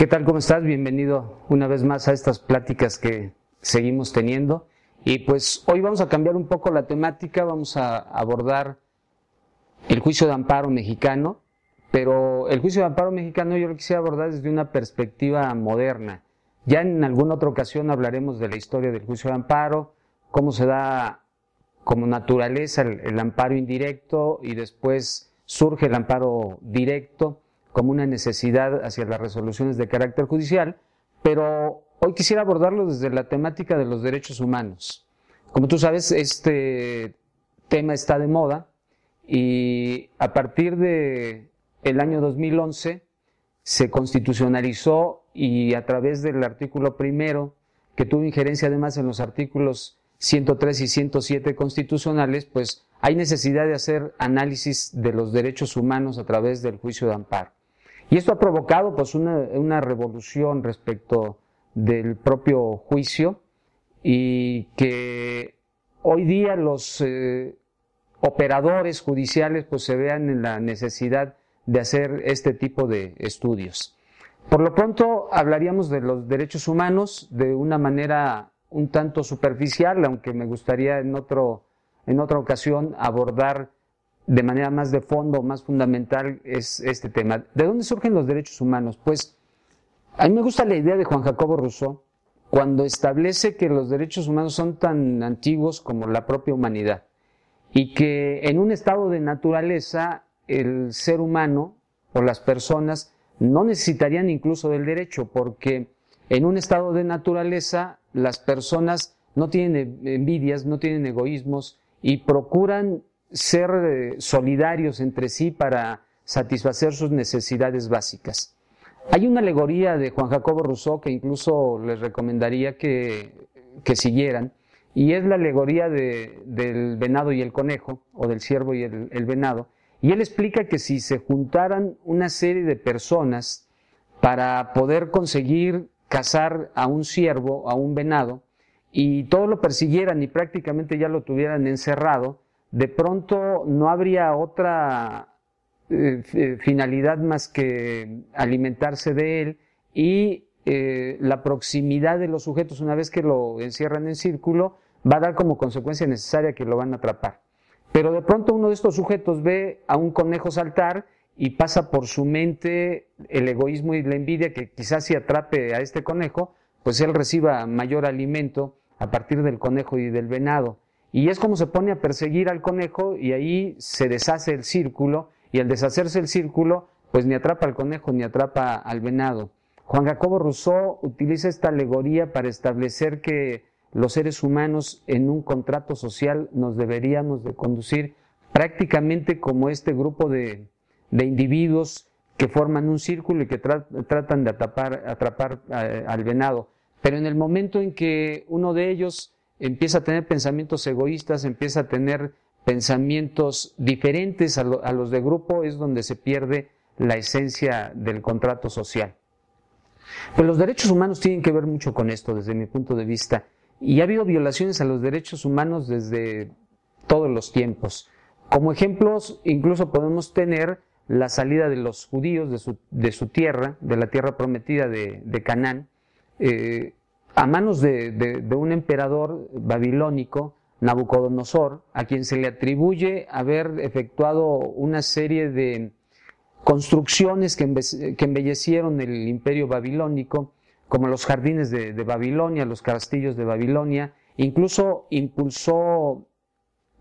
¿Qué tal? ¿Cómo estás? Bienvenido una vez más a estas pláticas que seguimos teniendo. Y pues hoy vamos a cambiar un poco la temática, vamos a abordar el juicio de amparo mexicano, pero el juicio de amparo mexicano yo lo quisiera abordar desde una perspectiva moderna. Ya en alguna otra ocasión hablaremos de la historia del juicio de amparo, cómo se da como naturaleza el amparo indirecto y después surge el amparo directo como una necesidad hacia las resoluciones de carácter judicial, pero hoy quisiera abordarlo desde la temática de los derechos humanos. Como tú sabes, este tema está de moda y a partir del año 2011 se constitucionalizó y a través del artículo primero, que tuvo injerencia además en los artículos 103 y 107 constitucionales, pues hay necesidad de hacer análisis de los derechos humanos a través del juicio de amparo. Y esto ha provocado pues una revolución respecto del propio juicio y que hoy día los operadores judiciales pues se vean en la necesidad de hacer este tipo de estudios. Por lo pronto hablaríamos de los derechos humanos de una manera un tanto superficial, aunque me gustaría en otra ocasión abordar de manera más de fondo, más fundamental, es este tema. ¿De dónde surgen los derechos humanos? Pues a mí me gusta la idea de Juan Jacobo Rousseau cuando establece que los derechos humanos son tan antiguos como la propia humanidad y que en un estado de naturaleza el ser humano o las personas no necesitarían incluso del derecho, porque en un estado de naturaleza las personas no tienen envidias, no tienen egoísmos y procuran ser solidarios entre sí para satisfacer sus necesidades básicas. Hay una alegoría de Juan Jacobo Rousseau que incluso les recomendaría que siguieran, y es la alegoría del venado y el conejo, o del ciervo y el venado, y él explica que si se juntaran una serie de personas para poder conseguir cazar a un ciervo, a un venado, y todos lo persiguieran y prácticamente ya lo tuvieran encerrado, de pronto no habría otra finalidad más que alimentarse de él y la proximidad de los sujetos, una vez que lo encierran en círculo, va a dar como consecuencia necesaria que lo van a atrapar. Pero de pronto uno de estos sujetos ve a un conejo saltar y pasa por su mente el egoísmo y la envidia que quizás si atrape a este conejo, pues él reciba mayor alimento a partir del conejo y del venado. Y es como se pone a perseguir al conejo y ahí se deshace el círculo, y al deshacerse el círculo, pues ni atrapa al conejo ni atrapa al venado. Juan Jacobo Rousseau utiliza esta alegoría para establecer que los seres humanos en un contrato social nos deberíamos de conducir prácticamente como este grupo de individuos que forman un círculo y que tratan de atrapar al venado. Pero en el momento en que uno de ellos empieza a tener pensamientos egoístas, empieza a tener pensamientos diferentes a los de grupo, es donde se pierde la esencia del contrato social. Pero los derechos humanos tienen que ver mucho con esto, desde mi punto de vista, y ha habido violaciones a los derechos humanos desde todos los tiempos. Como ejemplos, incluso podemos tener la salida de los judíos de su tierra, de la tierra prometida de Canaán, a manos de un emperador babilónico, Nabucodonosor, a quien se le atribuye haber efectuado una serie de construcciones que embellecieron el imperio babilónico, como los jardines de Babilonia, los castillos de Babilonia. Incluso impulsó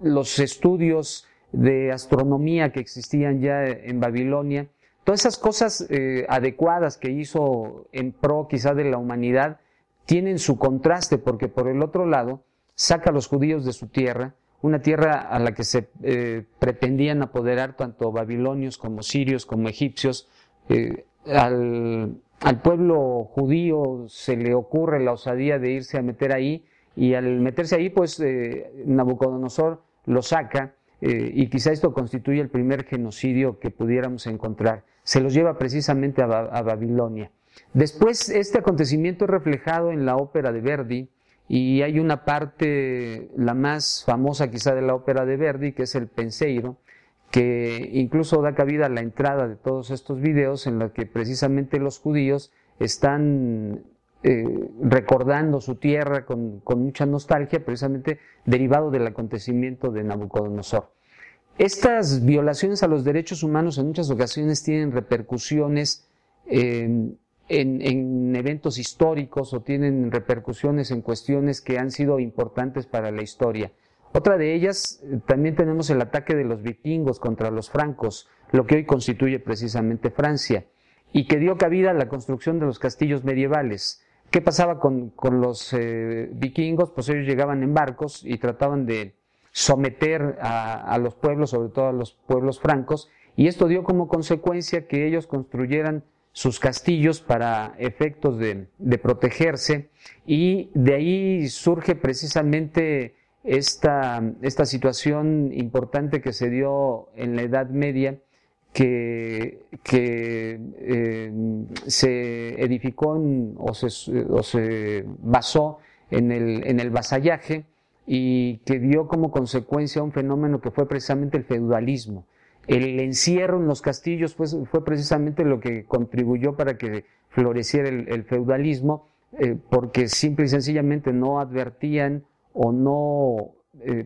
los estudios de astronomía que existían ya en Babilonia. Todas esas cosas adecuadas que hizo en pro quizá de la humanidad tienen su contraste, porque por el otro lado saca a los judíos de su tierra, una tierra a la que se pretendían apoderar tanto babilonios como sirios como egipcios. Al pueblo judío se le ocurre la osadía de irse a meter ahí, y al meterse ahí pues Nabucodonosor lo saca, y quizá esto constituye el primer genocidio que pudiéramos encontrar. Se los lleva precisamente a Babilonia. Después este acontecimiento es reflejado en la ópera de Verdi, y hay una parte, la más famosa quizá de la ópera de Verdi, que es el Penseiro, que incluso da cabida a la entrada de todos estos videos en la que precisamente los judíos están recordando su tierra con mucha nostalgia, precisamente derivado del acontecimiento de Nabucodonosor. Estas violaciones a los derechos humanos en muchas ocasiones tienen repercusiones en eventos históricos o tienen repercusiones en cuestiones que han sido importantes para la historia. Otra de ellas, también tenemos el ataque de los vikingos contra los francos, lo que hoy constituye precisamente Francia, y que dio cabida a la construcción de los castillos medievales. ¿Qué pasaba con los vikingos? Pues ellos llegaban en barcos y trataban de someter a los pueblos, sobre todo a los pueblos francos, y esto dio como consecuencia que ellos construyeran sus castillos para efectos de protegerse, y de ahí surge precisamente esta situación importante que se dio en la Edad Media, que se edificó o se basó en el vasallaje, y que dio como consecuencia un fenómeno que fue precisamente el feudalismo. El encierro en los castillos fue precisamente lo que contribuyó para que floreciera el feudalismo, porque simple y sencillamente no advertían o no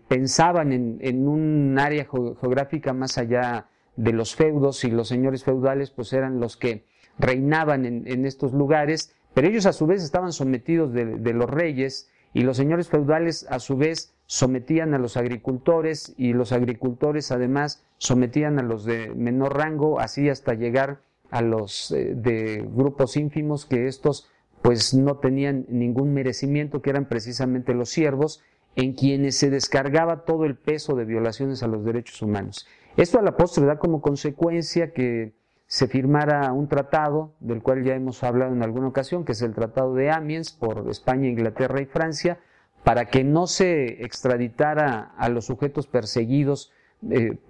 pensaban en un área geográfica más allá de los feudos, y los señores feudales pues eran los que reinaban en estos lugares, pero ellos a su vez estaban sometidos de los reyes, y los señores feudales a su vez sometían a los agricultores, y los agricultores además sometían a los de menor rango, así hasta llegar a los de grupos ínfimos, que estos pues no tenían ningún merecimiento, que eran precisamente los siervos, en quienes se descargaba todo el peso de violaciones a los derechos humanos. Esto a la postre da como consecuencia que se firmara un tratado, del cual ya hemos hablado en alguna ocasión, que es el Tratado de Amiens por España, Inglaterra y Francia, para que no se extraditara a los sujetos perseguidos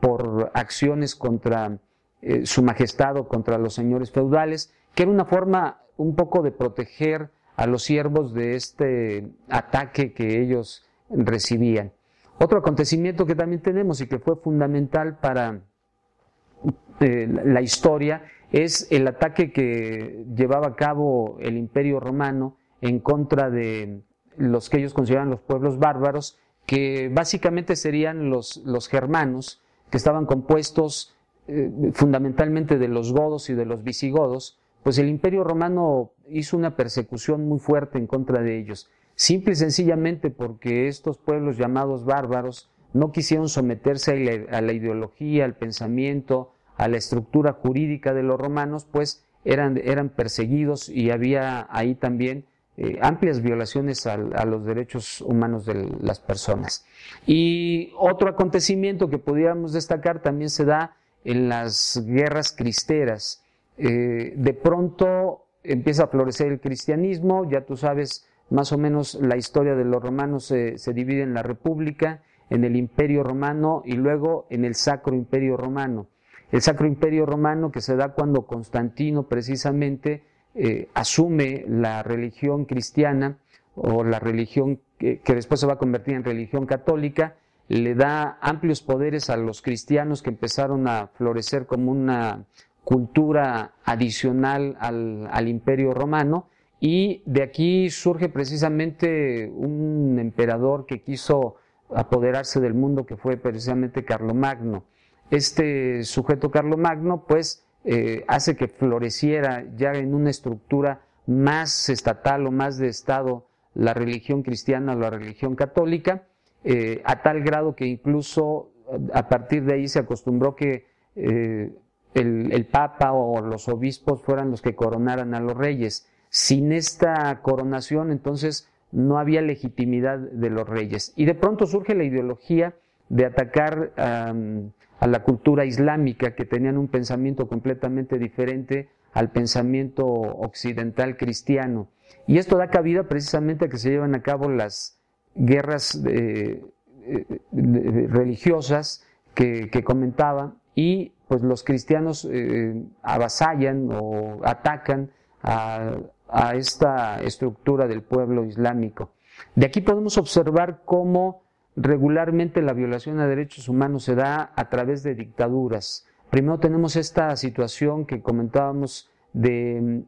por acciones contra su majestad o contra los señores feudales, que era una forma un poco de proteger a los siervos de este ataque que ellos recibían. Otro acontecimiento que también tenemos y que fue fundamental para la historia es el ataque que llevaba a cabo el Imperio Romano en contra de los que ellos consideraban los pueblos bárbaros, que básicamente serían los germanos, que estaban compuestos fundamentalmente de los godos y de los visigodos. Pues el Imperio Romano hizo una persecución muy fuerte en contra de ellos, simple y sencillamente porque estos pueblos llamados bárbaros no quisieron someterse a la ideología, al pensamiento, a la estructura jurídica de los romanos, pues eran perseguidos, y había ahí también amplias violaciones a los derechos humanos de las personas. Y otro acontecimiento que pudiéramos destacar también se da en las guerras cristeras. De pronto empieza a florecer el cristianismo, ya tú sabes más o menos la historia de los romanos se divide en la República, en el Imperio Romano y luego en el Sacro Imperio Romano. El Sacro Imperio Romano, que se da cuando Constantino precisamente asume la religión cristiana, o la religión que después se va a convertir en religión católica, le da amplios poderes a los cristianos, que empezaron a florecer como una cultura adicional al Imperio Romano, y de aquí surge precisamente un emperador que quiso apoderarse del mundo, que fue precisamente Carlomagno. Este sujeto Carlomagno pues hace que floreciera ya en una estructura más estatal o más de Estado la religión cristiana o la religión católica, a tal grado que incluso a partir de ahí se acostumbró que el Papa o los obispos fueran los que coronaran a los reyes. Sin esta coronación, entonces, no había legitimidad de los reyes. Y de pronto surge la ideología de atacar a la cultura islámica, que tenían un pensamiento completamente diferente al pensamiento occidental cristiano. Y esto da cabida precisamente a que se lleven a cabo las guerras religiosas que comentaba, y pues los cristianos avasallan o atacan a esta estructura del pueblo islámico. De aquí podemos observar cómo regularmente la violación a derechos humanos se da a través de dictaduras. Primero tenemos esta situación que comentábamos de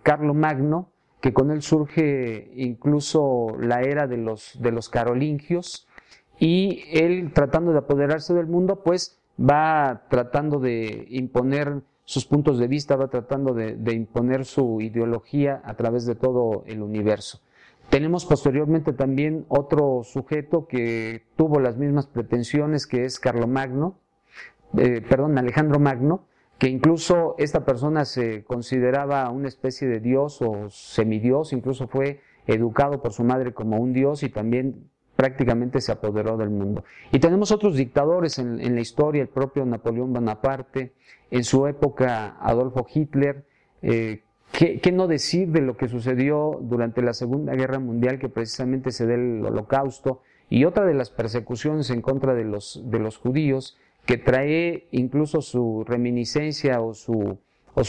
Carlomagno, que con él surge incluso la era de los carolingios, y él, tratando de apoderarse del mundo, pues va tratando de imponer sus puntos de vista, va tratando de imponer su ideología a través de todo el universo. Tenemos posteriormente también otro sujeto que tuvo las mismas pretensiones, que es Alejandro Magno, que incluso esta persona se consideraba una especie de dios o semidios, incluso fue educado por su madre como un dios y también prácticamente se apoderó del mundo. Y tenemos otros dictadores en la historia, el propio Napoleón Bonaparte, en su época Adolfo Hitler. ¿Qué no decir de lo que sucedió durante la Segunda Guerra Mundial, que precisamente se da el Holocausto, y otra de las persecuciones en contra de los judíos, que trae incluso su reminiscencia o su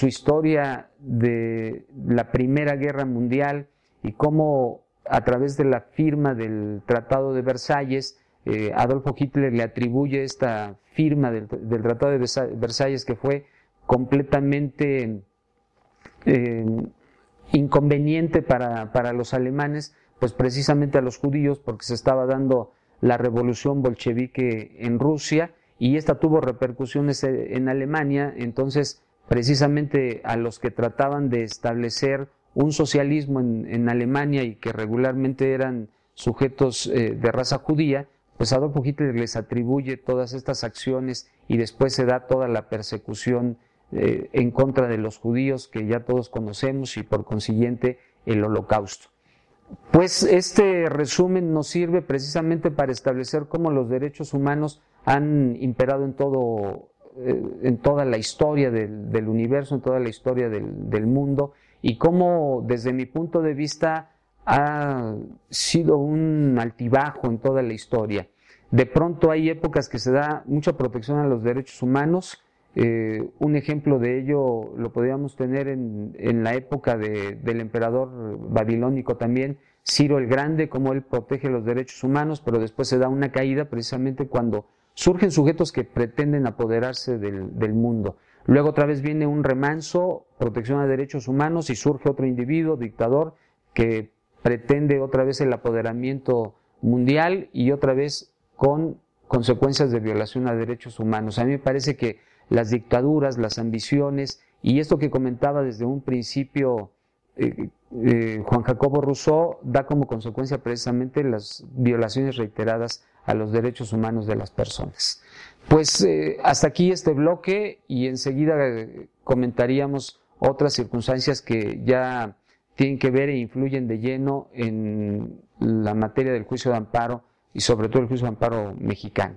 historia de la Primera Guerra Mundial, y cómo a través de la firma del Tratado de Versalles, Adolfo Hitler le atribuye esta firma del Tratado de Versalles, que fue completamente inconveniente para los alemanes, pues precisamente a los judíos, porque se estaba dando la revolución bolchevique en Rusia, y esta tuvo repercusiones en Alemania. Entonces precisamente a los que trataban de establecer un socialismo en Alemania y que regularmente eran sujetos de raza judía, pues Adolfo Hitler les atribuye todas estas acciones, y después se da toda la persecución en contra de los judíos, que ya todos conocemos, y por consiguiente el Holocausto. Pues este resumen nos sirve precisamente para establecer cómo los derechos humanos han imperado en toda la historia del universo, en toda la historia del mundo, y cómo desde mi punto de vista ha sido un altibajo en toda la historia. De pronto hay épocas que se da mucha protección a los derechos humanos. Un ejemplo de ello lo podríamos tener en la época del emperador babilónico también, Ciro el Grande, cómo él protege los derechos humanos, pero después se da una caída precisamente cuando surgen sujetos que pretenden apoderarse del mundo. Luego otra vez viene un remanso, protección a derechos humanos, y surge otro individuo, dictador, que pretende otra vez el apoderamiento mundial, y otra vez con consecuencias de violación a derechos humanos. A mí me parece que las dictaduras, las ambiciones, y esto que comentaba desde un principio Juan Jacobo Rousseau, da como consecuencia precisamente las violaciones reiteradas a los derechos humanos de las personas. Pues hasta aquí este bloque, y enseguida comentaríamos otras circunstancias que ya tienen que ver e influyen de lleno en la materia del juicio de amparo, y sobre todo el juicio de amparo mexicano.